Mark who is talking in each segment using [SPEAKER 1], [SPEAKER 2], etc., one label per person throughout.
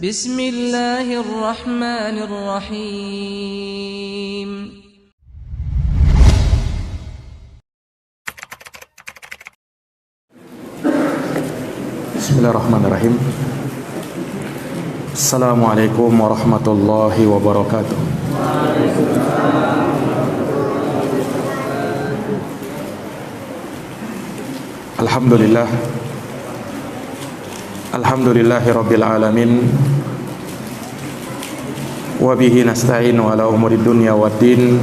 [SPEAKER 1] Bismillahirrahmanirrahim.
[SPEAKER 2] Bismillahirrahmanirrahim. Assalamualaikum warahmatullahi wabarakatuh. Alhamdulillah. Alhamdulillahi rabbil alamin. Wa bihi nasta'inu ala umuri dunya waddin.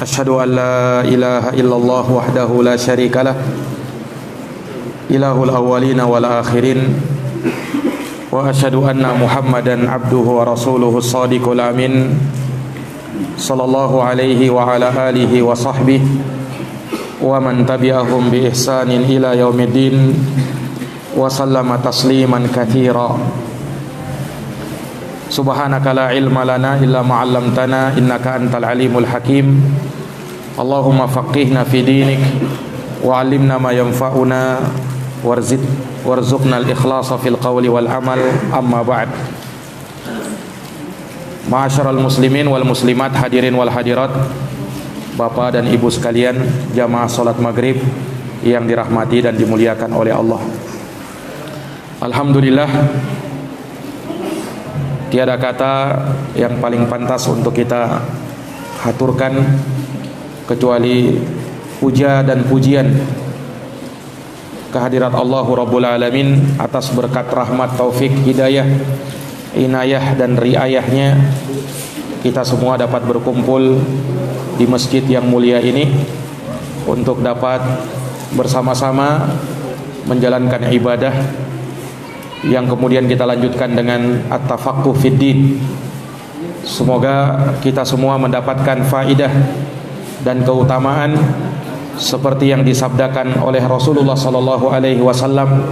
[SPEAKER 2] Asyhadu an la ilaha illallah wahdahu la syarikalah, ilahul awwalina wal akhirin. Wa asyhadu anna Muhammadan abduhu wa rasuluhu shadiqul amin, sallallahu alaihi wa ala alihi wa sahbihi wa man tabi'ahum bi ihsanin ila yaumiddin wa sallama tasliman katsira. Subhanaka la ilma lana illa ma 'allamtana innaka antal alimul hakim. Allahumma faqihna fi dinik wa 'allimna ma yanfa'una warzuqna al-ikhlasa fil qawli wal amal. Amma ba'd. Ma'asyiral muslimin wal muslimat, hadirin wal hadirat, Bapak dan Ibu sekalian, jamaah salat maghrib yang dirahmati dan dimuliakan oleh Allah. Alhamdulillah, tiada kata yang paling pantas untuk kita haturkan kecuali puja dan pujian kehadirat Allah Rabbul Alamin atas berkat rahmat, taufik, hidayah, inayah dan riayahnya kita semua dapat berkumpul di masjid yang mulia ini untuk dapat bersama-sama menjalankan ibadah yang kemudian kita lanjutkan dengan at-tafaqquh fid din. Semoga kita semua mendapatkan faidah dan keutamaan seperti yang disabdakan oleh Rasulullah sallallahu alaihi wasallam,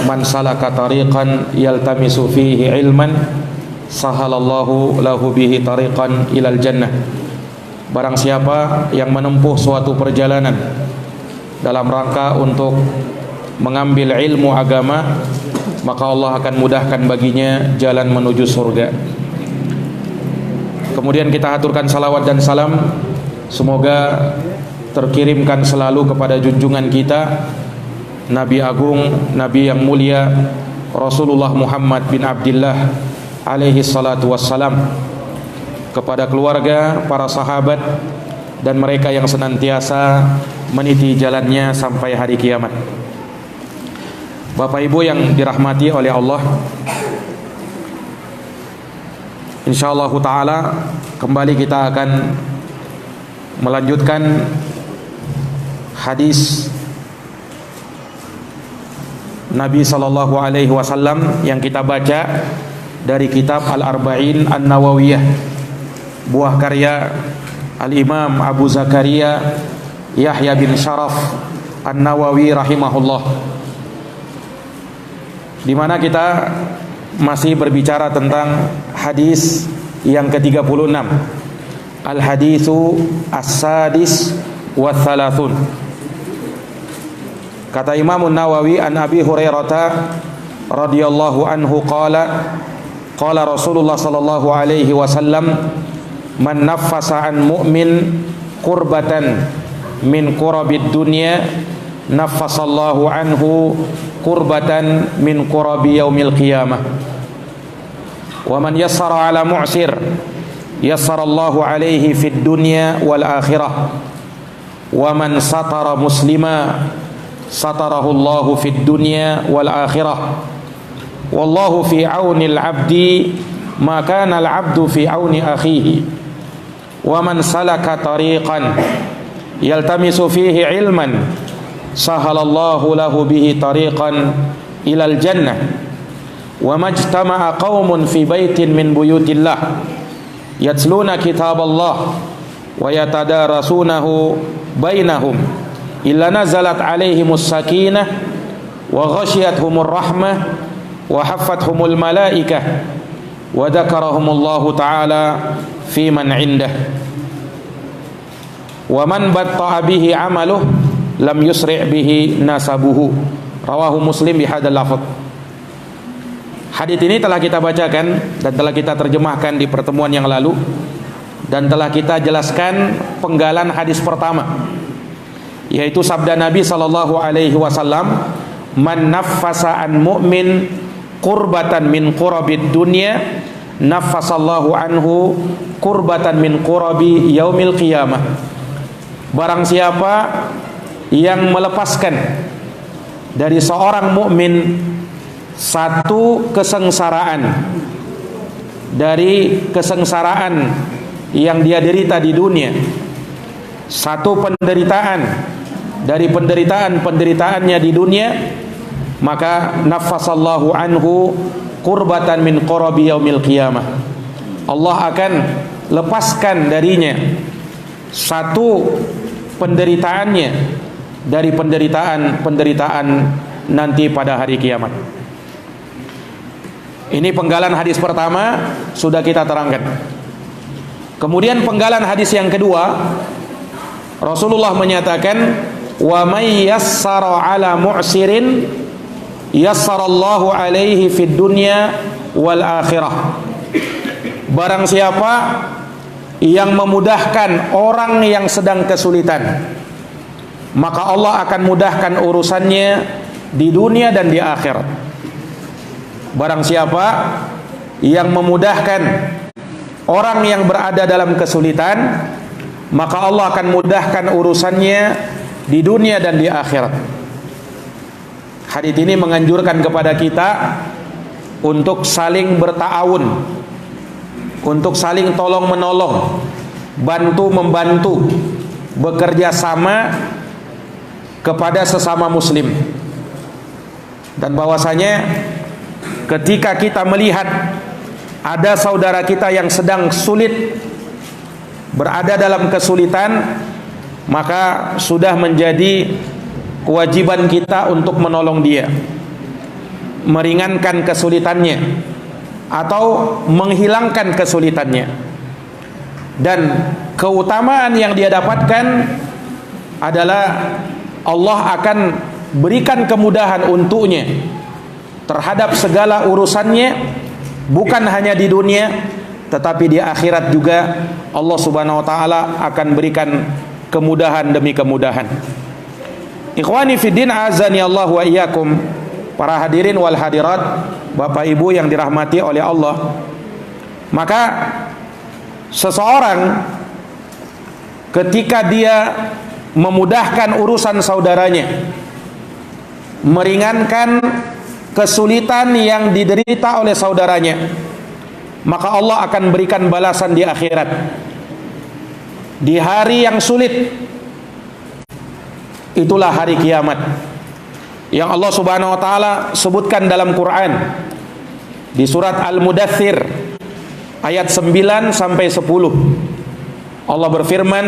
[SPEAKER 2] man salaka tariqan yaltamisu fihi ilman sahalallahu lahu bihi tariqan ilal jannah. Barang siapa yang menempuh suatu perjalanan dalam rangka untuk mengambil ilmu agama, maka Allah akan mudahkan baginya jalan menuju surga. Kemudian kita haturkan salawat dan salam, semoga terkirimkan selalu kepada junjungan kita, Nabi Agung, Nabi yang mulia, Rasulullah Muhammad bin Abdullah alaihi salatu wassalam, kepada keluarga, para sahabat, dan mereka yang senantiasa meniti jalannya sampai hari kiamat. Bapak Ibu yang dirahmati oleh Allah, insyaallah ta'ala kembali kita akan melanjutkan hadis Nabi sallallahu alaihi wasallam yang kita baca dari kitab Al-Arba'in An-Nawawiyah, buah karya Al-Imam Abu Zakaria Yahya bin Sharaf An-Nawawi rahimahullah, di mana kita masih berbicara tentang hadis yang ke-36, Al-Haditsu As-Sadis wa Thalathun. Kata Imam An-Nawawi, an Abi Hurairah radhiyallahu anhu qala qala Rasulullah sallallahu alaihi wasallam, man naffasa an mu'min kurbatan min kurabid dunya naffasallahu anhu kurbatan min kurabi yaumil qiyamah. Wa man yassara ala mu'sir yassarallahu alaihi fid dunya wal akhirah. Wa man satara muslima satarahullahu fid dunya wal akhirah. Wallahu fi aunil abdi ma kana al abdu fi auni akhihi. Wa man salaka tariqan yaltamisu fihi ilman sahalallahu lahu bihi tariqan ilal jannah. Wa majtama'a qaumun fi baitin min buyutillah yatluna kitaballah wa yatadarasunahu bainahum illa nazalat alaihimus sakinah wa ghashiyatuhumur rahmah wa haffathumul malaikah wa dzakarahumullahu ta'ala fi man indah. Wa man batta'a bihi amaluh lam yusri' bihi nasabuhu Rawahu Muslim bihadzal lafadz. Hadis ini telah kita bacakan dan telah kita terjemahkan di pertemuan yang lalu, dan telah kita jelaskan penggalan hadis pertama, yaitu sabda Nabi sallallahu alaihi wasallam, "Man naffasa an mu'min qurbatan min qurabid dunya, naffasallahu anhu qurbatan min qurabi yaumil qiyamah." Barang siapa yang melepaskan dari seorang mukmin satu kesengsaraan dari kesengsaraan yang dia derita di dunia, satu penderitaan dari penderitaan-penderitaannya di dunia, maka naffasallahu anhu qurbatan min qurabi yaumil qiyamah. Allah akan lepaskan darinya satu penderitaannya dari penderitaan nanti pada hari kiamat. Ini penggalan hadis pertama sudah kita terangkan. Kemudian penggalan hadis yang kedua, Rasulullah menyatakan, "Wa may yassara 'ala mu'sirin yassarallahu 'alaihi fid dunya wal akhirah." Barang siapa yang memudahkan orang yang sedang kesulitan, maka Allah akan mudahkan urusannya di dunia dan di akhirat. Barang siapa yang memudahkan orang yang berada dalam kesulitan, maka Allah akan mudahkan urusannya di dunia dan di akhirat. Hadis ini menganjurkan kepada kita untuk saling berta'awun, untuk saling tolong menolong, bantu membantu, bekerja sama kepada sesama muslim. Dan bahwasanya ketika kita melihat ada saudara kita yang sedang sulit, berada dalam kesulitan, maka sudah menjadi kewajiban kita untuk menolong dia, meringankan kesulitannya atau menghilangkan kesulitannya. Dan keutamaan yang dia dapatkan adalah Allah akan berikan kemudahan untuknya terhadap segala urusannya, bukan hanya di dunia tetapi di akhirat juga. Allah Subhanahu wa taala akan berikan kemudahan demi kemudahan. Ikhwani fiddin, azani Allah wa iyyakum, para hadirin wal hadirat, Bapak Ibu yang dirahmati oleh Allah. Maka seseorang ketika dia memudahkan urusan saudaranya, meringankan kesulitan yang diderita oleh saudaranya, maka Allah akan berikan balasan di akhirat, di hari yang sulit. Itulah hari kiamat yang Allah Subhanahu wa taala sebutkan dalam Quran di surat Al-Mudaththir ayat 9 sampai 10. Allah berfirman,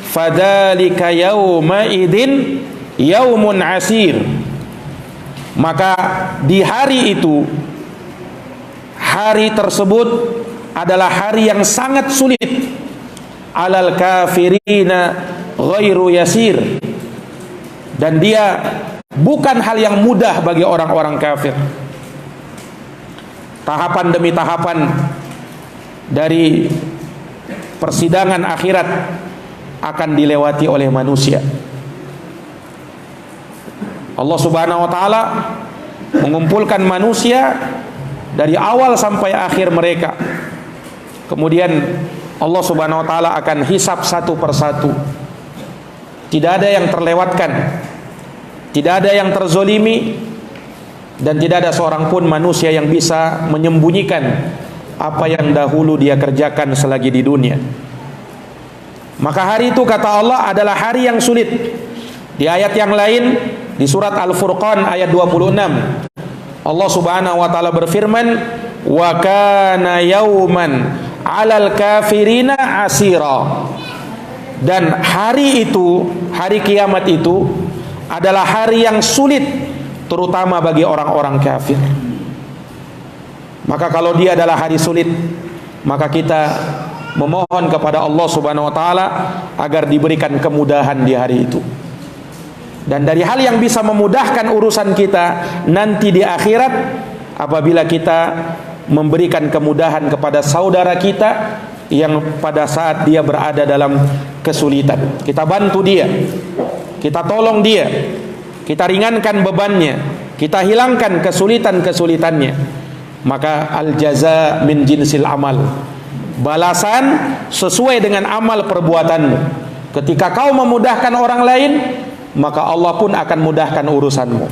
[SPEAKER 2] "Fadzalika yauma idzin yaumun asir." Maka di hari itu, hari tersebut adalah hari yang sangat sulit. Alal kafirina ghairu yasir. Dan dia bukan hal yang mudah bagi orang-orang kafir. Tahapan demi tahapan dari persidangan akhirat akan dilewati oleh manusia. Allah Subhanahu wa taala mengumpulkan manusia dari awal sampai akhir mereka. Kemudian Allah Subhanahu wa taala akan hisab satu persatu. Tidak ada yang terlewatkan, tidak ada yang terzolimi, dan tidak ada seorang pun manusia yang bisa menyembunyikan apa yang dahulu dia kerjakan selagi di dunia. Maka hari itu, kata Allah, adalah hari yang sulit. Di ayat yang lain, di surat Al-Furqan ayat 26, Allah Subhanahu wa taala berfirman, "Wa kana yauman 'alal kafirina 'asira." Dan hari itu, hari kiamat itu adalah hari yang sulit terutama bagi orang-orang kafir. Maka kalau dia adalah hari sulit, maka kita memohon kepada Allah Subhanahu wa taala agar diberikan kemudahan di hari itu. Dan dari hal yang bisa memudahkan urusan kita nanti di akhirat, apabila kita memberikan kemudahan kepada saudara kita yang pada saat dia berada dalam kesulitan, kita bantu dia, kita tolong dia, kita ringankan bebannya, kita hilangkan kesulitan-kesulitannya, maka al-jaza min jinsil amal, balasan sesuai dengan amal perbuatanmu. Ketika kau memudahkan orang lain, maka Allah pun akan mudahkan urusanmu.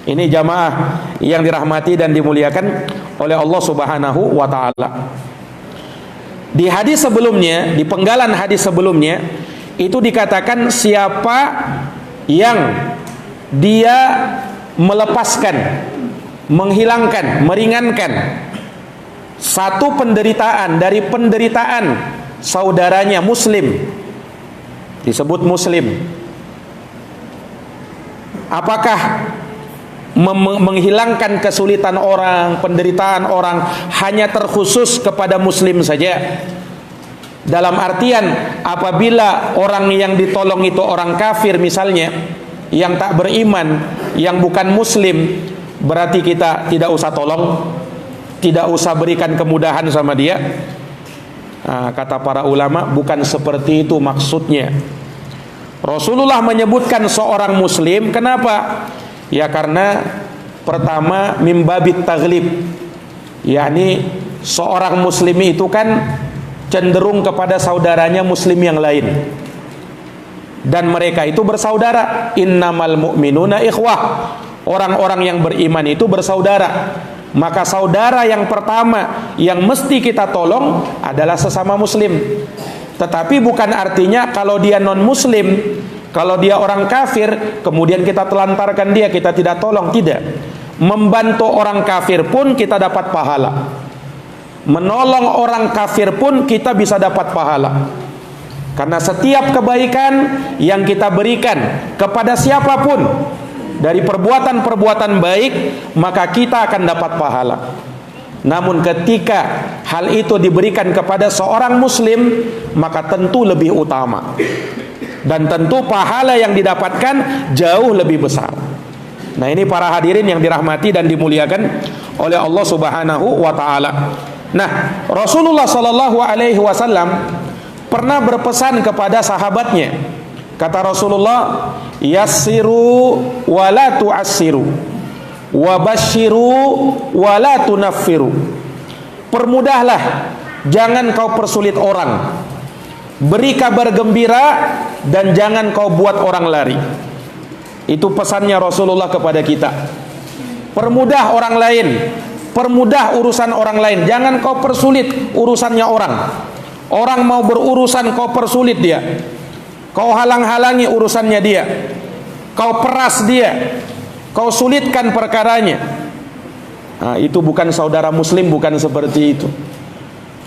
[SPEAKER 2] Ini jamaah yang dirahmati dan dimuliakan oleh Allah Subhanahu wa ta'ala. Di hadis sebelumnya, di penggalan hadis sebelumnya, itu dikatakan siapa yang dia melepaskan, menghilangkan, meringankan satu penderitaan dari penderitaan saudaranya muslim, disebut muslim. Apakah menghilangkan kesulitan orang, penderitaan orang hanya terkhusus kepada muslim saja? Dalam artian apabila orang yang ditolong itu orang kafir misalnya, yang tak beriman, yang bukan muslim, berarti kita tidak usah tolong, tidak usah berikan kemudahan sama dia? Nah, kata para ulama, bukan seperti itu maksudnya. Rasulullah menyebutkan seorang muslim, kenapa? Ya karena pertama mimbabit taglib, yakni seorang muslim itu kan cenderung kepada saudaranya muslim yang lain, dan mereka itu bersaudara. Innamal mu'minuna ikhwah, orang-orang yang beriman itu bersaudara. Maka saudara yang pertama yang mesti kita tolong adalah sesama muslim. Tetapi bukan artinya kalau dia non muslim, kalau dia orang kafir, kemudian kita telantarkan dia, kita tidak tolong. Tidak. Membantu orang kafir pun kita dapat pahala, menolong orang kafir pun kita bisa dapat pahala. Karena setiap kebaikan yang kita berikan kepada siapapun dari perbuatan-perbuatan baik, maka kita akan dapat pahala. Namun ketika hal itu diberikan kepada seorang muslim, maka tentu lebih utama, dan tentu pahala yang didapatkan jauh lebih besar. Nah, ini para hadirin yang dirahmati dan dimuliakan oleh Allah Subhanahu wa ta'ala. Nah, Rasulullah sallallahu alaihi wasallam pernah berpesan kepada sahabatnya. Kata Rasulullah, yassiru wa la tu'assiru, wabashiru wala tunaffiru. Permudahlah, jangan kau persulit orang. Beri kabar gembira dan jangan kau buat orang lari. Itu pesannya Rasulullah kepada kita. Permudah orang lain, permudah urusan orang lain, jangan kau persulit urusannya orang. Orang mau berurusan kau persulit dia, kau halang-halangi urusannya dia, kau peras dia, kau sulitkan perkaranya. Nah, itu bukan saudara muslim, bukan seperti itu.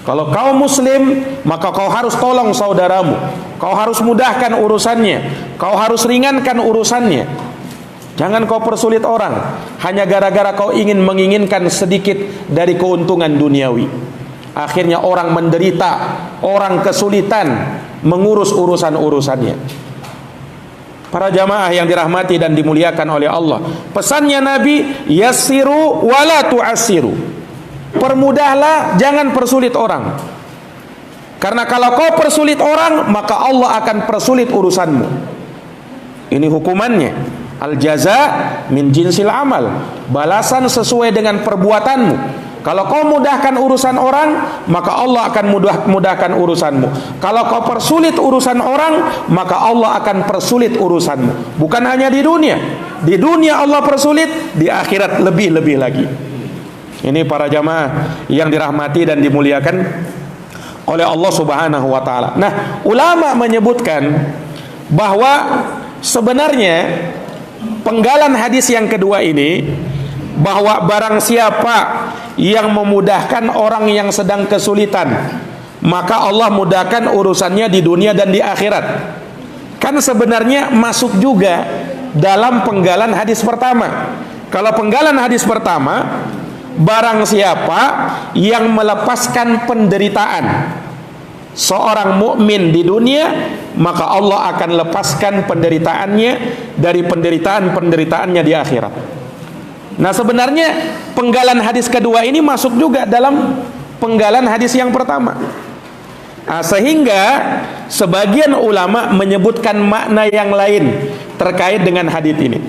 [SPEAKER 2] Kalau kau muslim, maka kau harus tolong saudaramu, kau harus mudahkan urusannya, kau harus ringankan urusannya. Jangan kau persulit orang hanya gara-gara kau menginginkan sedikit dari keuntungan duniawi. Akhirnya orang menderita, orang kesulitan mengurus urusan-urusannya. Para jamaah yang dirahmati dan dimuliakan oleh Allah, pesannya Nabi, yassiru wala tu'assiru. Permudahlah, jangan persulit orang. Karena kalau kau persulit orang, maka Allah akan persulit urusanmu. Ini hukumannya. Al-jaza min jinsil amal, balasan sesuai dengan perbuatanmu. Kalau kau mudahkan urusan orang, maka Allah akan mudahkan urusanmu. Kalau kau persulit urusan orang, maka Allah akan persulit urusanmu. Bukan hanya di dunia. Di dunia Allah persulit, di akhirat lebih-lebih lagi. Ini para jamaah yang dirahmati dan dimuliakan oleh Allah Subhanahu wa ta'ala. Nah, ulama menyebutkan bahwa sebenarnya penggalan hadis yang kedua ini, bahwa barang siapa yang memudahkan orang yang sedang kesulitan, maka Allah mudahkan urusannya di dunia dan di akhirat. Kan sebenarnya masuk juga dalam penggalan hadis pertama. Kalau penggalan hadis pertama, barang siapa yang melepaskan penderitaan seorang mukmin di dunia, maka Allah akan lepaskan penderitaannya dari penderitaan-penderitaannya di akhirat. Nah, sebenarnya penggalan hadis kedua ini masuk juga dalam penggalan hadis yang pertama. Nah, sehingga sebagian ulama menyebutkan makna yang lain terkait dengan hadis ini.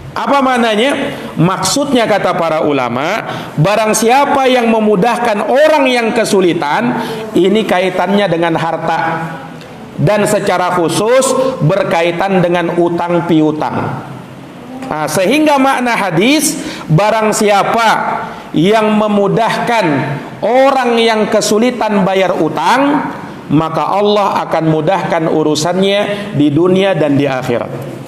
[SPEAKER 2] Apa maknanya? Maksudnya kata para ulama, barang siapa yang memudahkan orang yang kesulitan, ini kaitannya dengan harta, dan secara khusus berkaitan dengan utang piutang. Nah, sehingga makna hadis, barang siapa yang memudahkan orang yang kesulitan bayar utang, maka Allah akan mudahkan urusannya di dunia dan di akhirat.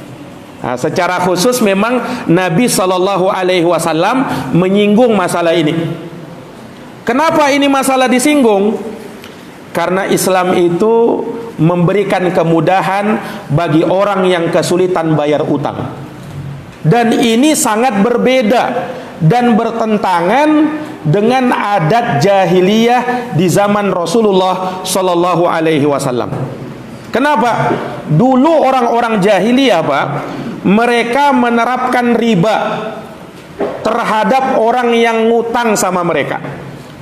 [SPEAKER 2] Nah, secara khusus memang Nabi Shallallahu Alaihi Wasallam menyinggung masalah ini. Kenapa ini masalah disinggung? Karena Islam itu memberikan kemudahan bagi orang yang kesulitan bayar utang. Dan ini sangat berbeda dan bertentangan dengan adat jahiliyah di zaman Rasulullah Shallallahu Alaihi Wasallam. Kenapa? Dulu orang-orang jahiliyah, Pak, mereka menerapkan riba terhadap orang yang ngutang sama mereka.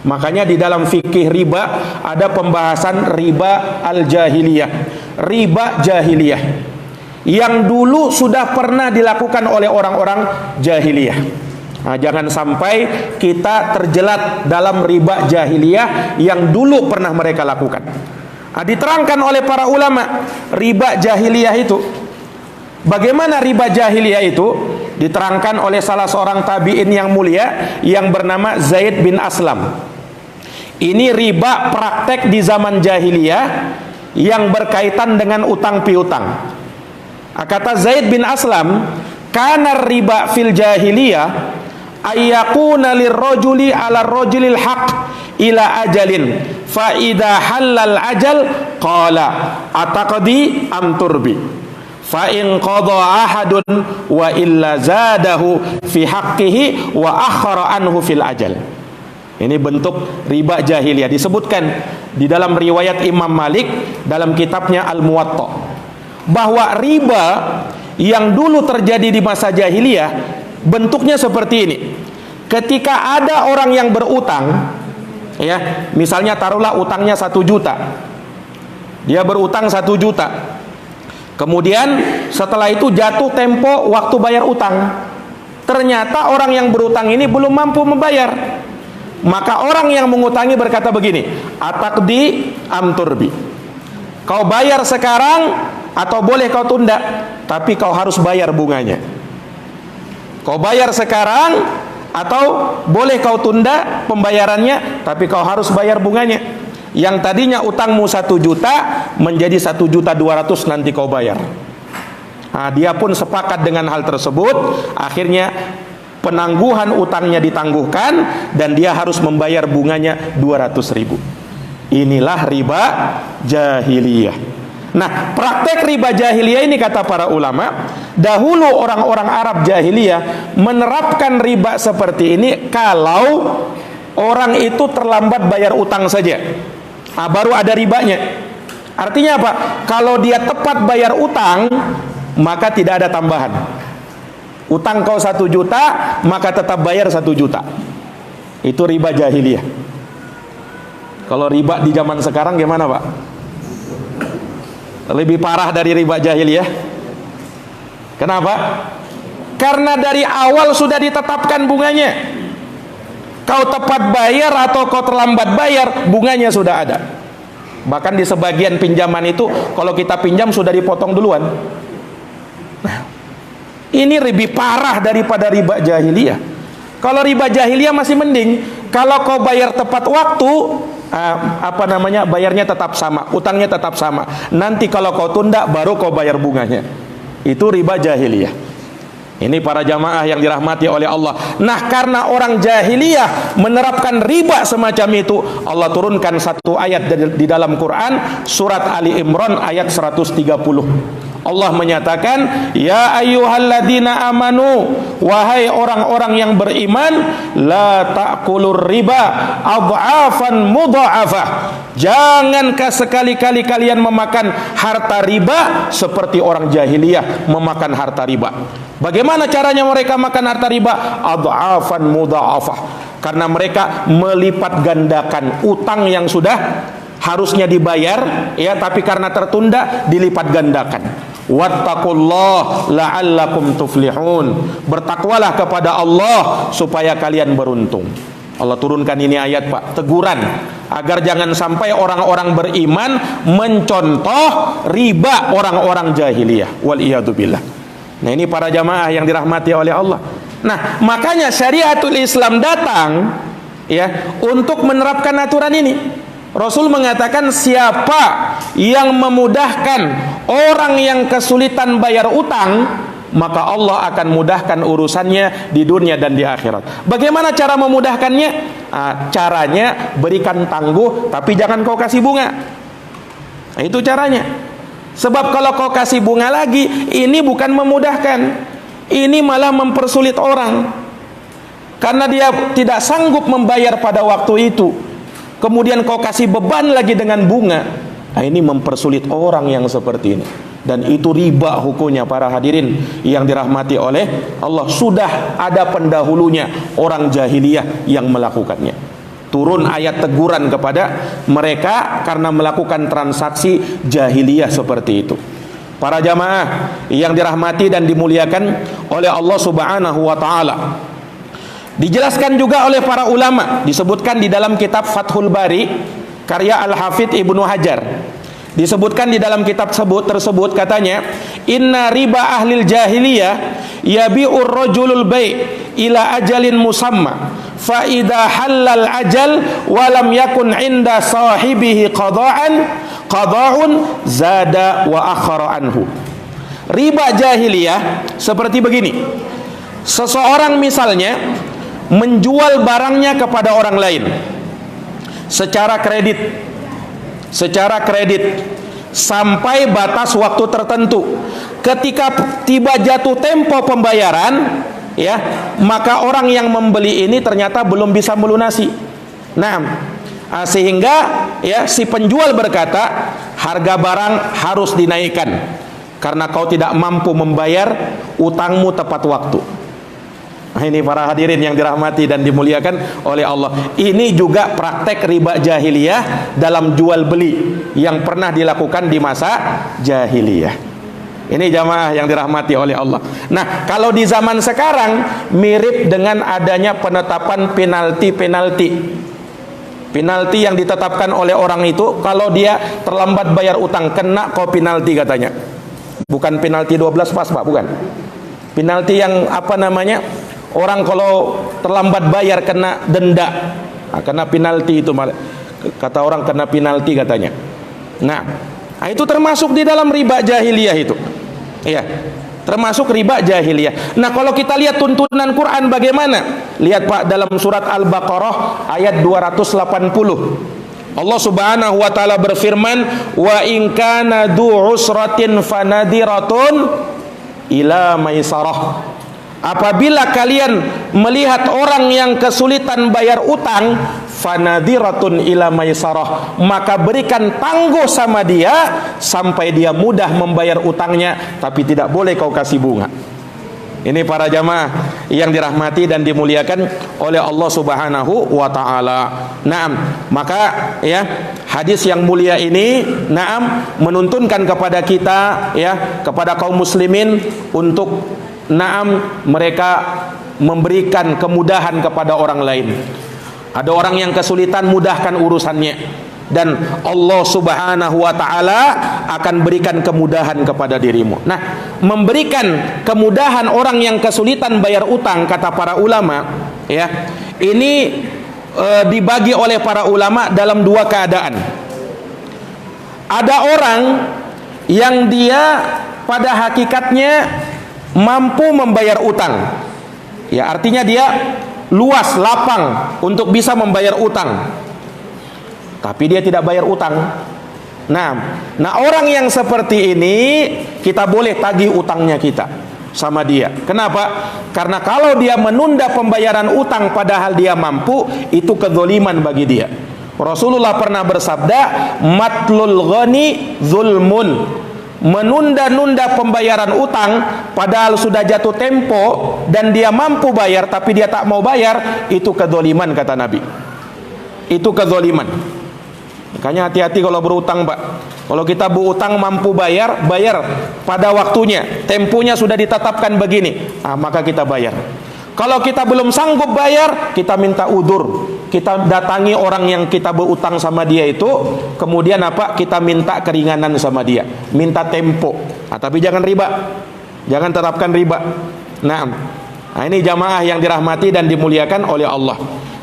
[SPEAKER 2] Makanya di dalam fikih riba ada pembahasan riba al-jahiliyah, riba jahiliyah, yang dulu sudah pernah dilakukan oleh orang-orang jahiliyah. Nah, jangan sampai kita terjelat dalam riba jahiliyah yang dulu pernah mereka lakukan. Nah, diterangkan oleh para ulama riba jahiliyah itu. Bagaimana riba jahiliyah itu? Diterangkan oleh salah seorang tabi'in yang mulia yang bernama Zaid bin Aslam. Ini riba praktek di zaman jahiliyah yang berkaitan dengan utang piutang. Kata Zaid bin Aslam, kana riba fil jahiliyah ayyakuna lirrajuli ala rajulil haq ila ajalin fa idza halal ajal qala ataqdi am turbi fa in qada ahadun wa illa zadahu fi haqqihi wa akhara anhu fil ajal. Ini bentuk riba jahiliyah, disebutkan di dalam riwayat Imam Malik dalam kitabnya Al-Muwatta, bahwa riba yang dulu terjadi di masa jahiliyah bentuknya seperti ini. Ketika ada orang yang berutang, ya, misalnya taruhlah utangnya 1 juta, dia berutang 1 juta. Kemudian setelah itu jatuh tempo waktu bayar utang, ternyata orang yang berutang ini belum mampu membayar. Maka orang yang mengutangi berkata begini, ataqdi am turbi, kau bayar sekarang atau boleh kau tunda, tapi kau harus bayar bunganya. Kau bayar sekarang atau boleh kau tunda pembayarannya, tapi kau harus bayar bunganya. Yang tadinya utangmu 1 juta menjadi 1.200.000 nanti kau bayar. Nah, dia pun sepakat dengan hal tersebut. Akhirnya penangguhan utangnya ditangguhkan dan dia harus membayar bunganya 200.000. Inilah riba jahiliyah. Nah, praktek riba jahiliyah ini kata para ulama, dahulu orang-orang Arab jahiliyah menerapkan riba seperti ini kalau orang itu terlambat bayar utang saja. Nah, baru ada ribanya. Artinya apa? Kalau dia tepat bayar utang, maka tidak ada tambahan. Utang kau 1 juta, maka tetap bayar 1 juta. Itu riba jahiliyah. Kalau riba di zaman sekarang gimana, Pak? Lebih parah dari riba jahiliyah. Kenapa? Karena dari awal sudah ditetapkan bunganya. Kau tepat bayar atau kau terlambat bayar, bunganya sudah ada. Bahkan di sebagian pinjaman itu, kalau kita pinjam sudah dipotong duluan. Nah, ini lebih parah daripada riba jahiliyah. Kalau riba jahiliyah masih mending. Kalau kau bayar tepat waktu, bayarnya tetap sama, utangnya tetap sama. Nanti kalau kau tunda, baru kau bayar bunganya. Itu riba jahiliyah. Ini para jamaah yang dirahmati oleh Allah. Nah, karena orang jahiliyah menerapkan riba semacam itu, Allah turunkan satu ayat di dalam Quran, surat Ali Imran ayat 130. Allah menyatakan, ya ayyuhalladzina amanu, wahai orang-orang yang beriman, la ta'kulur riba adhafan mudha'afah. Jangankah sekali-kali kalian memakan harta riba seperti orang jahiliyah memakan harta riba. Bagaimana caranya mereka makan harta riba? Adhafan mudha'afah. Karena mereka melipat gandakan utang yang sudah harusnya dibayar, ya, tapi karena tertunda dilipat gandakan. Wattaqullah la'allakum tuflihun. Bertakwalah kepada Allah supaya kalian beruntung. Allah turunkan ini ayat, Pak, teguran agar jangan sampai orang-orang beriman mencontoh riba orang-orang jahiliyah. Wal iyadu billah. Nah, ini para jamaah yang dirahmati oleh Allah. Nah, makanya syariatul Islam datang, ya, untuk menerapkan aturan ini. Rasul mengatakan, siapa yang memudahkan orang yang kesulitan bayar utang, maka Allah akan mudahkan urusannya di dunia dan di akhirat. Bagaimana cara memudahkannya? Caranya berikan tangguh, tapi jangan kau kasih bunga. Nah, itu caranya. Sebab kalau kau kasih bunga lagi, ini bukan memudahkan, ini malah mempersulit orang. Karena dia tidak sanggup membayar pada waktu itu, kemudian kau kasih beban lagi dengan bunga. Nah, ini mempersulit orang yang seperti ini. Dan itu riba hukumnya, para hadirin yang dirahmati oleh Allah. Sudah ada pendahulunya orang jahiliyah yang melakukannya. Turun ayat teguran kepada mereka karena melakukan transaksi jahiliyah seperti itu. Para jamaah yang dirahmati dan dimuliakan oleh Allah Subhanahu wa taala. Dijelaskan juga oleh para ulama, disebutkan di dalam kitab Fathul Bari karya Al-Hafidh Ibnu Hajar. Disebutkan di dalam kitab tersebut katanya, inna riba ahlil jahiliyah yabi'ur rajulul bai' ila ajalin musamma fa idza halal ajal wa lam yakun inda sahibihi qada'un zada wa akhara anhu. Riba jahiliyah seperti begini. Seseorang misalnya menjual barangnya kepada orang lain secara kredit sampai batas waktu tertentu. Ketika tiba jatuh tempo pembayaran, ya, maka orang yang membeli ini ternyata belum bisa melunasi. Nah, sehingga, ya, si penjual berkata, harga barang harus dinaikkan karena kau tidak mampu membayar utangmu tepat waktu. Nah, ini para hadirin yang dirahmati dan dimuliakan oleh Allah. Ini juga praktek riba jahiliyah dalam jual beli yang pernah dilakukan di masa jahiliyah. Ini jamaah yang dirahmati oleh Allah. Nah, kalau di zaman sekarang mirip dengan adanya penetapan penalti yang ditetapkan oleh orang itu. Kalau dia terlambat bayar utang, kena kau penalti katanya. Bukan penalti 12 pas, Pak, bukan. Penalti yang apa namanya? Orang kalau terlambat bayar kena denda, kena penalti itu, kata orang kena penalti katanya. Nah, itu termasuk di dalam riba jahiliyah itu, ya, termasuk riba jahiliyah. Nah, kalau kita lihat tuntunan Quran bagaimana? Lihat, Pak, dalam surat Al-Baqarah ayat 280. Allah Subhanahu wa taala berfirman, wa in kana du usratin fanadiratun ila maisarah. Apabila kalian melihat orang yang kesulitan bayar utang, fanadiratun ila maisarah, maka berikan tangguh sama dia sampai dia mudah membayar utangnya, tapi tidak boleh kau kasih bunga. Ini para jamaah yang dirahmati dan dimuliakan oleh Allah Subhanahu wa taala. Naam, maka, ya, hadis yang mulia ini, naam, menuntunkan kepada kita, ya, kepada kaum muslimin untuk, naam, mereka memberikan kemudahan kepada orang lain. Ada orang yang kesulitan, mudahkan urusannya, dan Allah Subhanahu wa taala akan berikan kemudahan kepada dirimu. Nah, memberikan kemudahan orang yang kesulitan bayar utang, kata para ulama, ya, ini dibagi oleh para ulama dalam dua keadaan. Ada orang yang dia pada hakikatnya mampu membayar utang, ya, artinya dia luas, lapang untuk bisa membayar utang, tapi dia tidak bayar utang. Nah orang yang seperti ini kita boleh tagih utangnya kita sama dia. Kenapa? Karena kalau dia menunda pembayaran utang padahal dia mampu, itu kezaliman bagi dia. Rasulullah pernah bersabda, matlul ghani zulmun. Menunda-nunda pembayaran utang padahal sudah jatuh tempo dan dia mampu bayar tapi dia tak mau bayar, itu kezaliman kata Nabi. Itu kezaliman. Makanya hati-hati kalau berutang, Pak. Kalau kita berutang mampu bayar, bayar pada waktunya. Temponya sudah ditetapkan begini, maka kita bayar. Kalau kita belum sanggup bayar, kita minta udzur. Kita datangi orang yang kita berutang sama dia itu, kemudian kita minta keringanan sama dia, minta tempo. Tapi jangan riba. Jangan terapkan riba. Nah, ini jamaah yang dirahmati dan dimuliakan oleh Allah.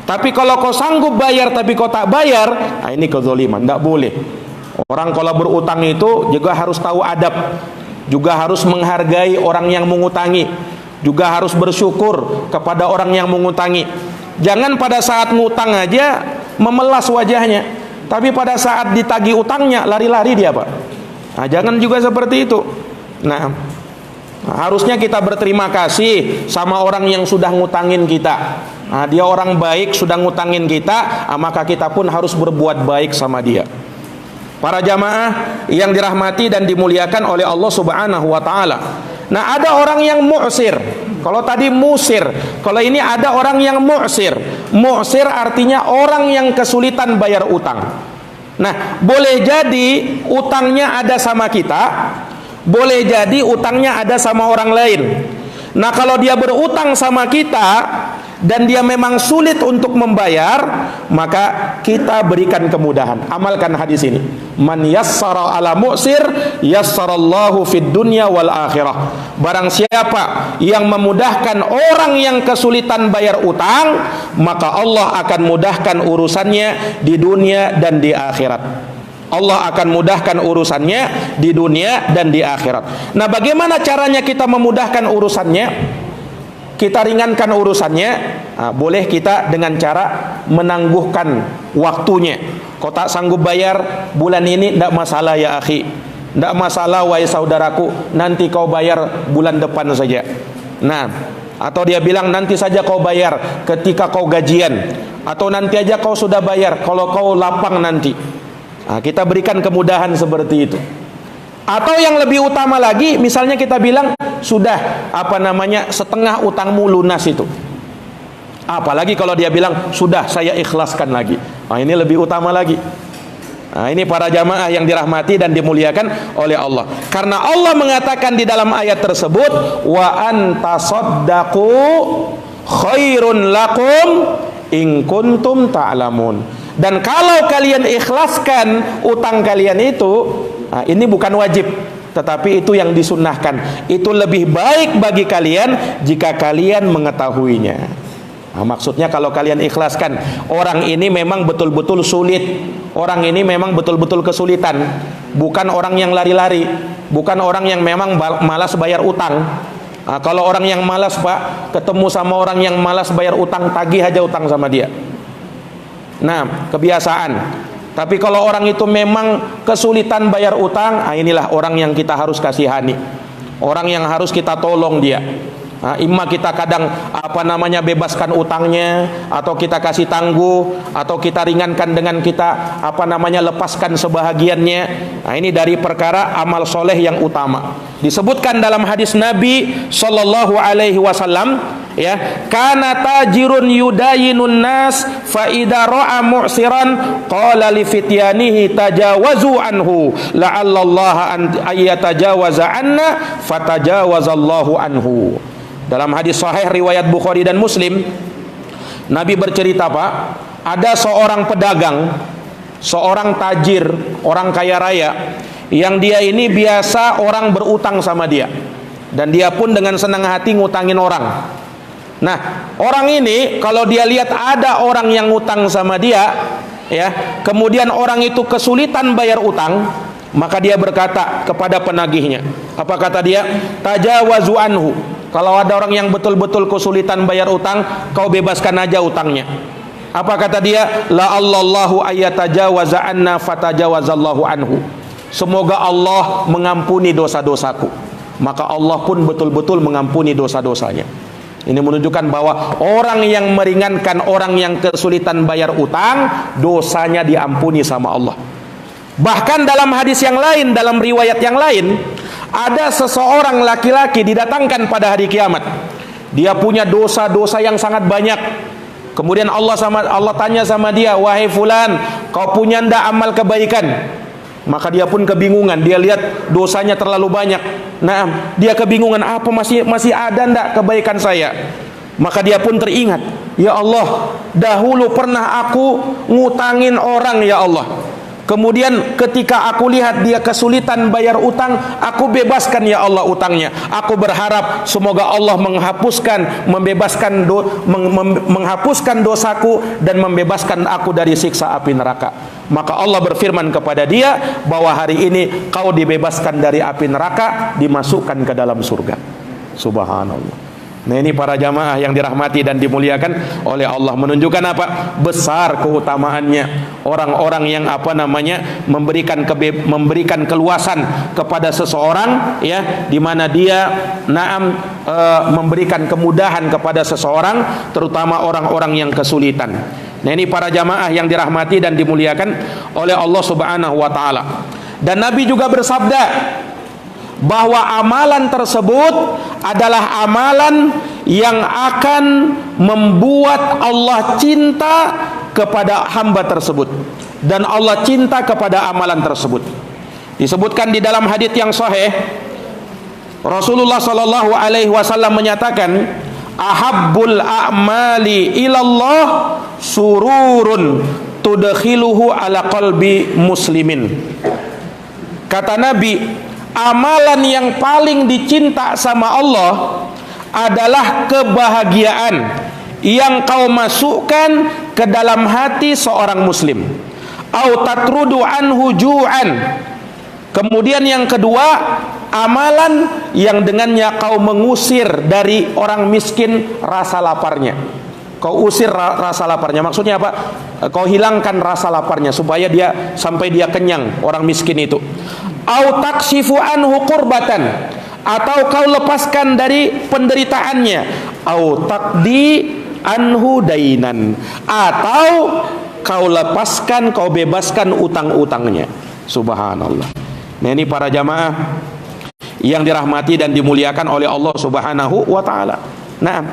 [SPEAKER 2] Tapi kalau kau sanggup bayar tapi kau tak bayar, ini kezaliman, tidak boleh. Orang kalau berutang itu juga harus tahu adab, juga harus menghargai orang yang mengutangi, juga harus bersyukur kepada orang yang mengutangi. Jangan pada saat ngutang aja memelas wajahnya, tapi pada saat ditagih utangnya lari-lari dia, Pak. Jangan juga seperti itu. Harusnya kita berterima kasih sama orang yang sudah ngutangin kita. Dia orang baik, sudah ngutangin kita, maka kita pun harus berbuat baik sama dia. Para jamaah yang dirahmati dan dimuliakan oleh Allah Subhanahu wa taala. Ada orang yang mu'sir. Kalau tadi musir, kalau ini ada orang yang mu'sir. Mu'sir artinya orang yang kesulitan bayar utang. Boleh jadi utangnya ada sama kita, boleh jadi utangnya ada sama orang lain. Kalau dia berutang sama kita dan dia memang sulit untuk membayar, maka kita berikan kemudahan. Amalkan hadis ini. Man yassara ala mu'sir yassarallahu fid dunya wal akhirah. Barang siapa yang memudahkan orang yang kesulitan bayar utang, maka Allah akan mudahkan urusannya di dunia dan di akhirat. Allah akan mudahkan urusannya di dunia dan di akhirat. Bagaimana caranya kita memudahkan urusannya? Kita ringankan urusannya, boleh kita dengan cara menangguhkan waktunya. Kau tak sanggup bayar bulan ini, tidak masalah ya akhi, tidak masalah wahai saudaraku, nanti kau bayar bulan depan saja. Atau dia bilang nanti saja kau bayar ketika kau gajian, atau nanti aja kau sudah bayar kalau kau lapang nanti. Kita berikan kemudahan seperti itu. Atau yang lebih utama lagi, misalnya kita bilang sudah setengah utangmu lunas itu. Apalagi kalau dia bilang sudah saya ikhlaskan lagi. Ini lebih utama lagi. Ini para jamaah yang dirahmati dan dimuliakan oleh Allah. Karena Allah mengatakan di dalam ayat tersebut, wa antasaddaqu khairun lakum in kuntum ta'lamun. Dan kalau kalian ikhlaskan utang kalian itu, ini bukan wajib, tetapi itu yang disunnahkan. Itu lebih baik bagi kalian jika kalian mengetahuinya. Maksudnya kalau kalian ikhlaskan, orang ini memang betul-betul sulit, orang ini memang betul-betul kesulitan, bukan orang yang lari-lari, bukan orang yang memang malas bayar utang. Kalau orang yang malas, Pak, ketemu sama orang yang malas bayar utang, tagih aja utang sama dia. Kebiasaan. Tapi kalau orang itu memang kesulitan bayar utang, inilah orang yang kita harus kasihani, orang yang harus kita tolong dia. Imma kita kadang bebaskan utangnya, atau kita kasih tangguh, atau kita ringankan dengan kita lepaskan sebahagiannya. Ini dari perkara amal soleh yang utama. Disebutkan dalam hadis Nabi sallallahu alaihi wasallam, kana tajirun yudayinun nas fa idza ra'a mu'siran qala li fityanihi tajawazu anhu la'allallaha an ayatajawaza anna fatajawazallahu anhu. Dalam hadis sahih riwayat Bukhari dan Muslim, Nabi bercerita, Pak, ada seorang pedagang, seorang tajir, orang kaya raya, yang dia ini biasa orang berutang sama dia, dan dia pun dengan senang hati ngutangin orang. Orang ini kalau dia lihat ada orang yang ngutang sama dia, kemudian orang itu kesulitan bayar utang, maka dia berkata kepada penagihnya, apa kata dia? Tajawazu anhu. Kalau ada orang yang betul-betul kesulitan bayar utang, kau bebaskan aja utangnya. Apa kata dia? La Allahu ayatajawaza anna fatajawazallahu anhu. Semoga Allah mengampuni dosa-dosaku. Maka Allah pun betul-betul mengampuni dosa-dosanya. Ini menunjukkan bahwa orang yang meringankan orang yang kesulitan bayar utang, dosanya diampuni sama Allah. Bahkan dalam hadis yang lain, dalam riwayat yang lain, ada seseorang laki-laki didatangkan pada hari kiamat. Dia punya dosa-dosa yang sangat banyak. Kemudian Allah tanya sama dia, wahai fulan, kau punya ndak amal kebaikan? Maka dia pun kebingungan. Dia lihat dosanya terlalu banyak. Nah, dia kebingungan, apa masih ada ndak kebaikan saya? Maka dia pun teringat, ya Allah, dahulu pernah aku ngutangin orang ya Allah. Kemudian ketika aku lihat dia kesulitan bayar utang, aku bebaskan ya Allah utangnya. Aku berharap semoga Allah menghapuskan dosaku dan membebaskan aku dari siksa api neraka. Maka Allah berfirman kepada dia bahwa hari ini kau dibebaskan dari api neraka, dimasukkan ke dalam surga. Subhanallah. Nah, ini para jamaah yang dirahmati dan dimuliakan oleh Allah, menunjukkan apa? Besar keutamaannya orang-orang yang memberikan keluasan kepada seseorang, ya, di mana dia memberikan kemudahan kepada seseorang, terutama orang-orang yang kesulitan. Nah, ini para jamaah yang dirahmati dan dimuliakan oleh Allah Subhanahu wa taala. Dan Nabi juga bersabda bahwa amalan tersebut adalah amalan yang akan membuat Allah cinta kepada hamba tersebut dan Allah cinta kepada amalan tersebut. Disebutkan di dalam hadits yang sahih, Rasulullah sallallahu alaihi wasallam menyatakan, ahabbul a'mali ilallah sururun tudkhiluhu ala qalbi muslimin. Kata Nabi, amalan yang paling dicinta sama Allah adalah kebahagiaan yang kau masukkan ke dalam hati seorang muslim. Au tatrudu anhu ju'an. Kemudian yang kedua, amalan yang dengannya kau mengusir dari orang miskin rasa laparnya. Kau usir rasa laparnya. Maksudnya apa? Kau hilangkan rasa laparnya supaya sampai dia kenyang, orang miskin itu. Au takshifu anhu qurbatan, atau kau lepaskan dari penderitaannya. Au taqdi anhu dainan, atau kau lepaskan, kau bebaskan utang-utangnya. Subhanallah. Nah, ini para jamaah yang dirahmati dan dimuliakan oleh Allah Subhanahu wa taala. Nah,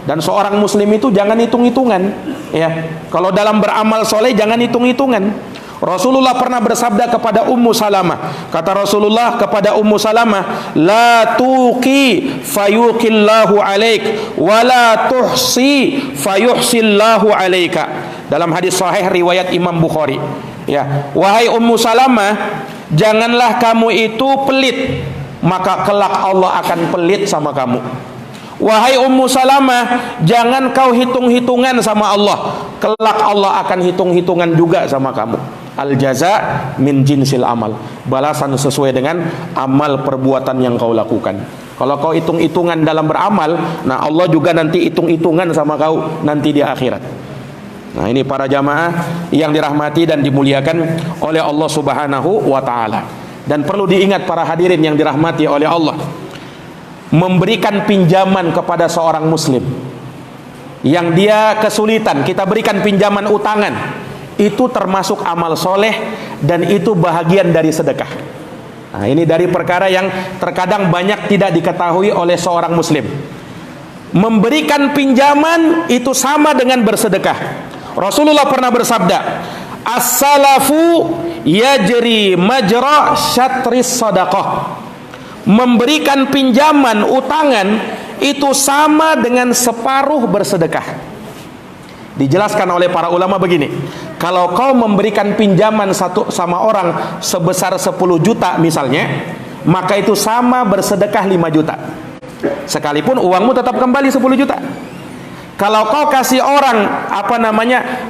[SPEAKER 2] dan seorang muslim itu jangan hitung-hitungan, ya. Kalau dalam beramal soleh jangan hitung-hitungan. Rasulullah pernah bersabda kepada Ummu Salamah. Kata Rasulullah kepada Ummu Salamah, la tuqi fayuqillahu alaik, wa la tuhsi fayuhsillahu alaika. Dalam hadis sahih riwayat Imam Bukhari. Ya, wahai Ummu Salamah, janganlah kamu itu pelit, maka kelak Allah akan pelit sama kamu. Wahai Ummu Salamah, jangan kau hitung-hitungan sama Allah, kelak Allah akan hitung-hitungan juga sama kamu. Al jaza min jinsil amal, balasan sesuai dengan amal perbuatan yang kau lakukan. Kalau kau hitung-hitungan dalam beramal, nah Allah juga nanti hitung-hitungan sama kau nanti di akhirat. Nah, ini para jamaah yang dirahmati dan dimuliakan oleh Allah Subhanahu wa taala. Dan perlu diingat para hadirin yang dirahmati oleh Allah, memberikan pinjaman kepada seorang muslim yang dia kesulitan, kita berikan pinjaman utangan, itu termasuk amal soleh dan itu bahagian dari sedekah. Nah, ini dari perkara yang terkadang banyak tidak diketahui oleh seorang muslim. Memberikan pinjaman itu sama dengan bersedekah. Rasulullah pernah bersabda, as-salafu yajri majra syatris sadaqah. Memberikan pinjaman utangan itu sama dengan separuh bersedekah. Dijelaskan oleh para ulama begini, kalau kau memberikan pinjaman sama orang sebesar 10 juta misalnya, maka itu sama bersedekah 5 juta. Sekalipun uangmu tetap kembali 10 juta. Kalau kau kasih orang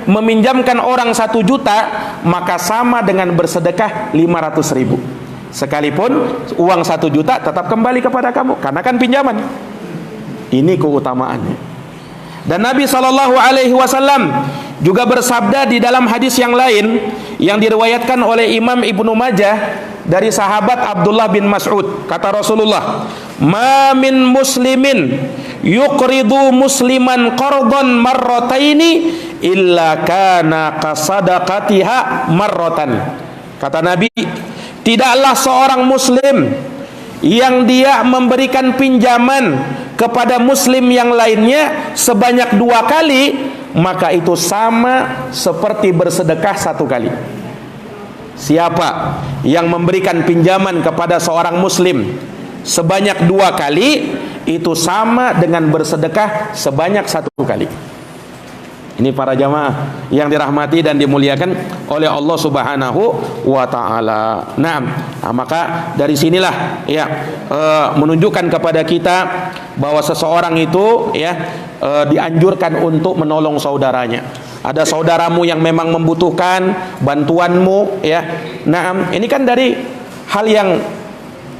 [SPEAKER 2] meminjamkan orang 1 juta, maka sama dengan bersedekah 500 ribu. Sekalipun uang 1 juta tetap kembali kepada kamu, karena kan pinjaman. Ini keutamaannya. Dan Nabi SAW juga bersabda di dalam hadis yang lain yang diriwayatkan oleh Imam Ibnu Majah dari sahabat Abdullah bin Mas'ud, kata Rasulullah, "Ma min muslimin yuqridu musliman qardan marrataini illa kana kasadaqatiha marratan." Kata Nabi, tidaklah seorang muslim yang dia memberikan pinjaman kepada muslim yang lainnya sebanyak 2 kali, maka itu sama seperti bersedekah 1 kali. Siapa yang memberikan pinjaman kepada seorang muslim sebanyak 2 kali, itu sama dengan bersedekah sebanyak 1 kali. Ini para jamaah yang dirahmati dan dimuliakan oleh Allah Subhanahu wa taala. Nah, maka dari sinilah ya menunjukkan kepada kita bahwa seseorang itu ya dianjurkan untuk menolong saudaranya. Ada saudaramu yang memang membutuhkan bantuanmu ya. Nah, ini kan dari hal yang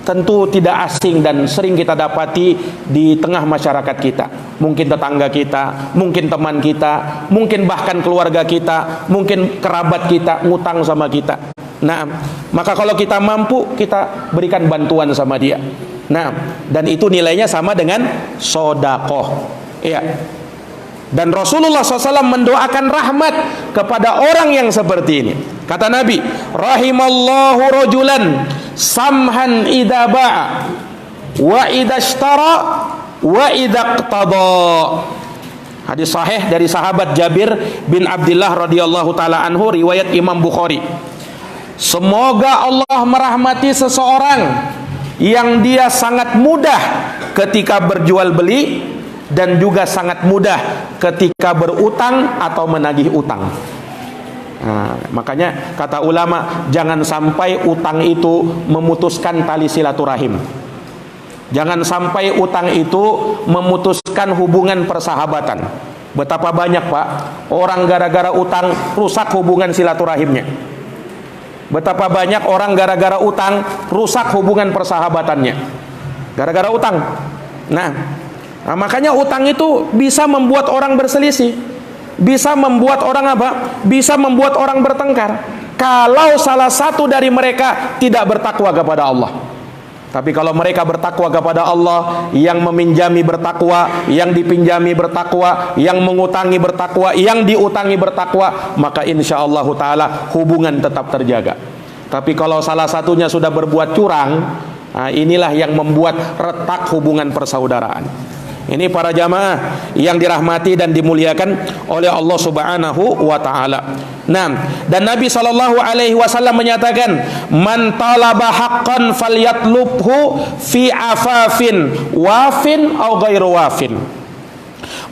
[SPEAKER 2] tentu tidak asing dan sering kita dapati di tengah masyarakat kita. Mungkin tetangga kita, mungkin teman kita, mungkin bahkan keluarga kita, mungkin kerabat kita ngutang sama kita. Nah, maka kalau kita mampu, kita berikan bantuan sama dia. Nah, dan itu nilainya sama dengan sodakoh. Iya. Dan Rasulullah SAW mendoakan rahmat kepada orang yang seperti ini. Kata Nabi, rahimallahu rajulan samhan idza ba'a wa idza ishtara wa idza iqtada. Hadis sahih dari sahabat Jabir bin Abdullah radhiyallahu taala anhu, riwayat Imam Bukhari. Semoga Allah merahmati seseorang yang dia sangat mudah ketika berjual beli dan juga sangat mudah ketika berutang atau menagih utang. Nah, makanya kata ulama, jangan sampai utang itu memutuskan tali silaturahim. Jangan sampai utang itu memutuskan hubungan persahabatan. Betapa banyak, Pak, orang gara-gara utang rusak hubungan silaturahimnya. Betapa banyak orang gara-gara utang rusak hubungan persahabatannya. Gara-gara utang. Nah, makanya utang itu bisa membuat orang berselisih, bisa membuat orang apa? Bisa membuat orang bertengkar. Kalau salah satu dari mereka tidak bertakwa kepada Allah. Tapi kalau mereka bertakwa kepada Allah, yang meminjami bertakwa, yang dipinjami bertakwa, yang mengutangi bertakwa, yang diutangi bertakwa, maka insya Allah Ta'ala hubungan tetap terjaga. Tapi kalau salah satunya sudah berbuat curang, nah inilah yang membuat retak hubungan persaudaraan. Ini para jamaah yang dirahmati dan dimuliakan oleh Allah Subhanahu wa taala. Nah, dan Nabi sallallahu alaihi wasallam menyatakan, "Man talaba haqqan falyatlubhu fi afafin wafin au ghairu wafin."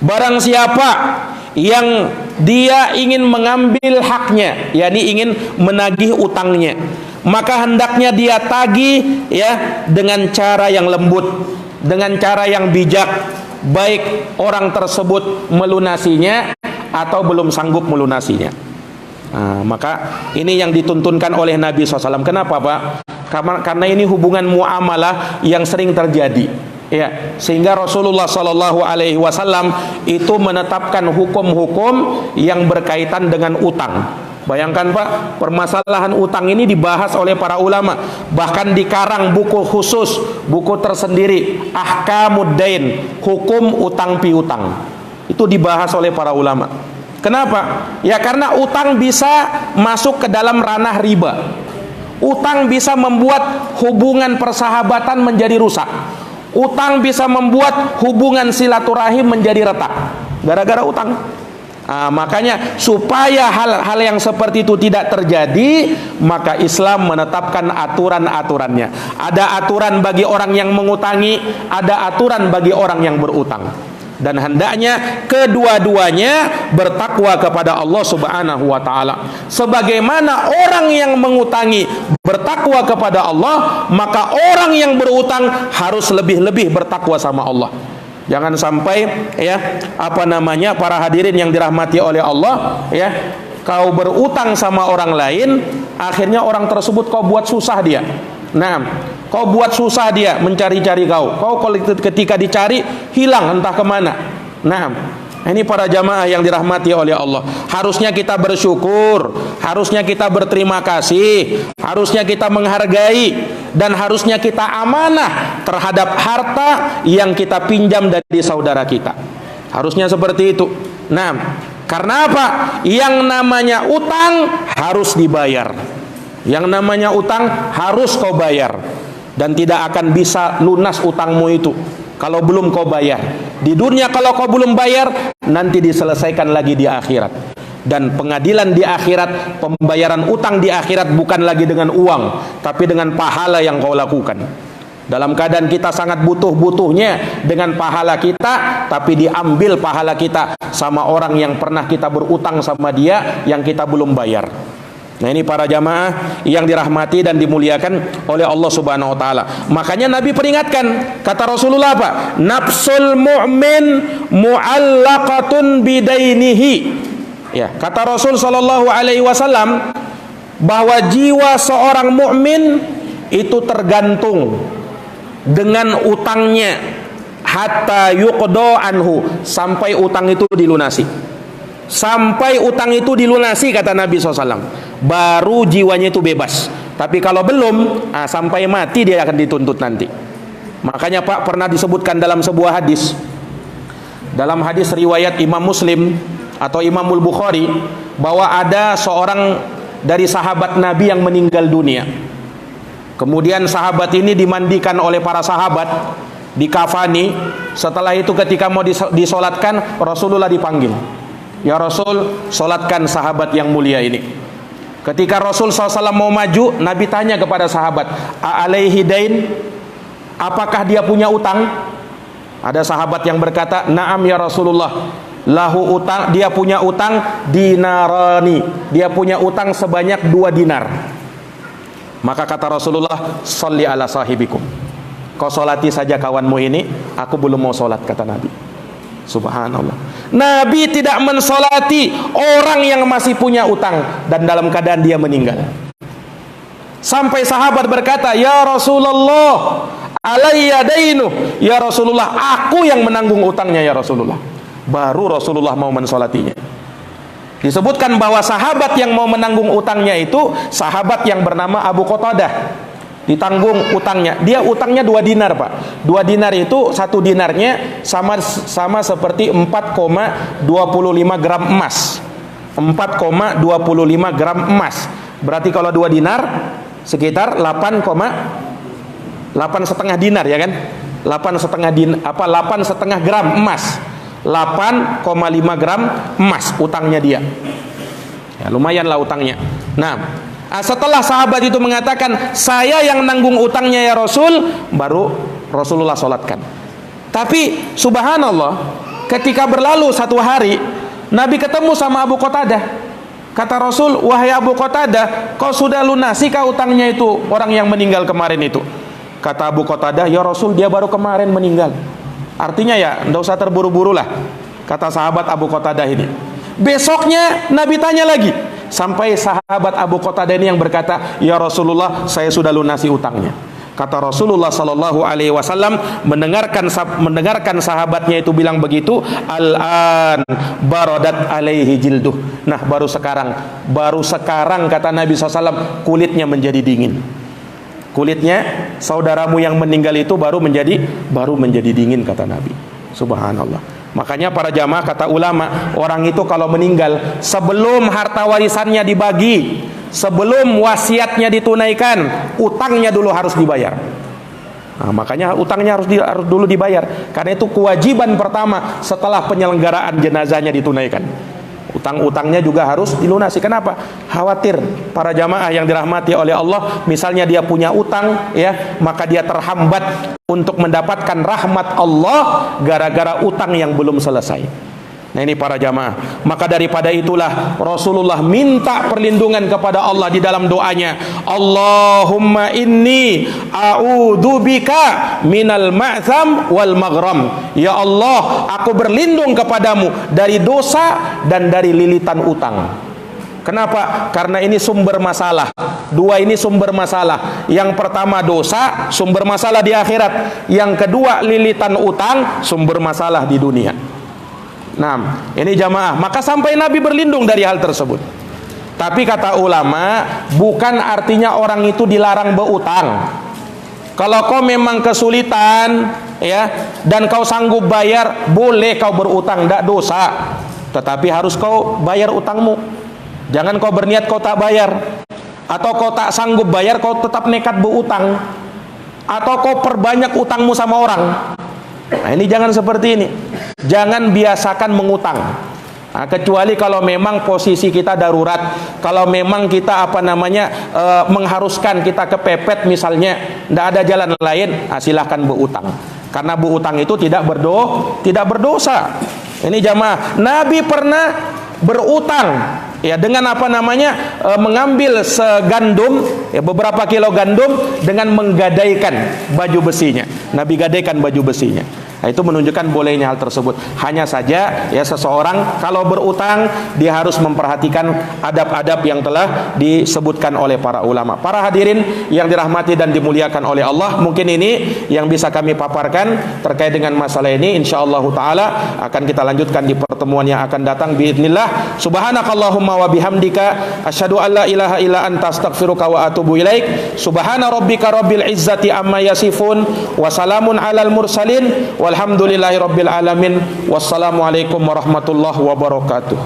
[SPEAKER 2] Barang siapa yang dia ingin mengambil haknya, yakni ingin menagih utangnya, maka hendaknya dia tagih ya dengan cara yang lembut, dengan cara yang bijak, baik orang tersebut melunasinya atau belum sanggup melunasinya. Nah, maka ini yang dituntunkan oleh Nabi SAW. Kenapa, Pak? Karena ini hubungan muamalah yang sering terjadi, ya, sehingga Rasulullah SAW itu menetapkan hukum-hukum yang berkaitan dengan utang. Bayangkan, Pak, permasalahan utang ini dibahas oleh para ulama, bahkan dikarang buku khusus, buku tersendiri, Ahkamuddain, hukum utang piutang. Itu dibahas oleh para ulama. Kenapa? Ya karena utang bisa masuk ke dalam ranah riba. Utang bisa membuat hubungan persahabatan menjadi rusak. Utang bisa membuat hubungan silaturahim menjadi retak gara-gara utang. Nah, makanya supaya hal-hal yang seperti itu tidak terjadi, maka Islam menetapkan aturan-aturannya. Ada aturan bagi orang yang mengutangi, ada aturan bagi orang yang berutang. Dan hendaknya kedua-duanya bertakwa kepada Allah Subhanahu wa taala. Sebagaimana orang yang mengutangi bertakwa kepada Allah, maka orang yang berutang harus lebih-lebih bertakwa sama Allah. Jangan sampai ya para hadirin yang dirahmati oleh Allah, ya, kau berutang sama orang lain, akhirnya orang tersebut kau buat susah dia. Nah, kau buat susah dia mencari-cari kau. Kau ketika dicari hilang entah kemana. Nah, Ini para jamaah yang dirahmati oleh Allah. Harusnya kita bersyukur, harusnya kita berterima kasih, harusnya kita menghargai, dan harusnya kita amanah terhadap harta yang kita pinjam dari saudara kita. Harusnya seperti itu. Nah, karena apa? Yang namanya utang harus dibayar. Yang namanya utang harus kau bayar, dan tidak akan bisa lunas utangmu itu kalau belum kau bayar. Di dunia kalau kau belum bayar, nanti diselesaikan lagi di akhirat. Dan pengadilan di akhirat, pembayaran utang di akhirat bukan lagi dengan uang, tapi dengan pahala yang kau lakukan. Dalam keadaan kita sangat butuh-butuhnya dengan pahala kita, tapi diambil pahala kita sama orang yang pernah kita berutang sama dia yang kita belum bayar. Nah, ini para jamaah yang dirahmati dan dimuliakan oleh Allah Subhanahu wa taala. Makanya Nabi peringatkan, kata Rasulullah apa? Nafsul mu'min mu'allaqatun bidainihi. Ya, kata Rasul sallallahu alaihi wasallam bahwa jiwa seorang mukmin itu tergantung dengan utangnya hatta yuqda anhu, sampai utang itu dilunasi. Sampai utang itu dilunasi, kata Nabi SAW, baru jiwanya itu bebas. Tapi kalau belum, sampai mati dia akan dituntut nanti. Makanya Pak, pernah disebutkan dalam sebuah hadis, dalam hadis riwayat Imam Muslim atau Imamul Bukhari, bahwa ada seorang dari sahabat Nabi yang meninggal dunia. Kemudian sahabat ini dimandikan oleh para sahabat, dikafani. Setelah itu ketika mau disolatkan, Rasulullah dipanggil. Ya Rasul, solatkan sahabat yang mulia ini. Ketika Rasul SAW mau maju, Nabi tanya kepada sahabat, alaihi dain, apakah dia punya utang? Ada sahabat yang berkata, na'am ya Rasulullah, lahu utang, dia punya utang dinarani, dia punya utang sebanyak 2 dinar. Maka kata Rasulullah, sholli ala sahibikum, kau solati saja kawanmu ini, aku belum mau solat, kata Nabi. Subhanallah. Nabi tidak mensolati orang yang masih punya utang dan dalam keadaan dia meninggal. Sampai sahabat berkata, ya Rasulullah, alayya dainu, ya Rasulullah, aku yang menanggung utangnya ya Rasulullah. Baru Rasulullah mau mensolatinya. Disebutkan bahwa sahabat yang mau menanggung utangnya itu sahabat yang bernama Abu Qatadah. Ditanggung utangnya. Dia utangnya 2 dinar, Pak. 2 dinar itu 1 dinarnya sama seperti 4,25 gram emas. 4,25 gram emas. Berarti kalau 2 dinar sekitar 8,5 dinar, ya kan? 8,5 gram emas. 8,5 gram emas utangnya dia. Ya, lumayanlah utangnya. Nah, setelah sahabat itu mengatakan, saya yang nanggung utangnya ya Rasul, baru Rasulullah solatkan. Tapi subhanallah, ketika berlalu 1 hari, Nabi ketemu sama Abu Qatadah. Kata Rasul, wahai Abu Qatadah, kau sudah lunasi kah utangnya itu, orang yang meninggal kemarin itu? Kata Abu Qatadah, ya Rasul, dia baru kemarin meninggal. Artinya ya, tidak usah terburu-buru lah, kata sahabat Abu Qatadah ini. Besoknya Nabi tanya lagi, sampai sahabat Abu Qatadah ini yang berkata, ya Rasulullah, saya sudah lunasi utangnya. Kata Rasulullah sallallahu alaihi wasallam, mendengarkan sahabatnya itu bilang begitu, al-an baradat alaihi jilduh. Nah, baru sekarang kata Nabi SAW, kulitnya menjadi dingin. Kulitnya saudaramu yang meninggal itu baru menjadi dingin, kata Nabi. Subhanallah. Makanya para jamaah, kata ulama, orang itu kalau meninggal, sebelum harta warisannya dibagi, sebelum wasiatnya ditunaikan, utangnya dulu harus dibayar. Nah, makanya utangnya harus dulu dibayar. Karena itu kewajiban pertama setelah penyelenggaraan jenazahnya ditunaikan. Utang-utangnya juga harus dilunasi. Kenapa? Khawatir para jamaah yang dirahmati oleh Allah, misalnya dia punya utang, ya, maka dia terhambat untuk mendapatkan rahmat Allah gara-gara utang yang belum selesai. Nah, ini para jamaah. Maka daripada itulah Rasulullah minta perlindungan kepada Allah di dalam doanya, Allahumma inni a'udzubika minal ma'tham wal maghram. Ya Allah, aku berlindung kepadamu dari dosa dan dari lilitan utang. Kenapa? Karena ini sumber masalah. 2 ini sumber masalah. Yang pertama dosa, sumber masalah di akhirat. Yang kedua lilitan utang, sumber masalah di dunia. Nah, ini jamaah, maka sampai Nabi berlindung dari hal tersebut. Tapi kata ulama, bukan artinya orang itu dilarang berutang. Kalau kau memang kesulitan, ya, dan kau sanggup bayar, boleh kau berutang, tidak dosa. Tetapi harus kau bayar utangmu. Jangan kau berniat kau tak bayar, atau kau tak sanggup bayar, kau tetap nekat berutang, atau kau perbanyak utangmu sama orang. Nah, ini jangan seperti ini. Jangan biasakan mengutang. Nah, kecuali kalau memang posisi kita darurat, kalau memang kita mengharuskan kita kepepet misalnya, tidak ada jalan lain, nah silahkan berutang. Karena berutang itu tidak berdosa. Ini jamaah, Nabi pernah berutang, ya, dengan mengambil segandum, ya, beberapa kilo gandum dengan menggadaikan baju besinya. Nabi gadaikan baju besinya. Nah, itu menunjukkan bolehnya hal tersebut. Hanya saja, ya, seseorang kalau berutang dia harus memperhatikan adab-adab yang telah disebutkan oleh para ulama. Para hadirin yang dirahmati dan dimuliakan oleh Allah, mungkin ini yang bisa kami paparkan terkait dengan masalah ini. Insyaallah taala akan kita lanjutkan di pertemuan yang akan datang biidznillah. Subhanakallahumma wa bihamdika asyhadu an la ilaha illa anta astaghfiruka wa atubu ilaik. Subhana rabbika rabbil izzati amma yasifun wa salamun alal mursalin walhamdulillahi rabbil alamin. Wassalamualaikum warahmatullahi wabarakatuh.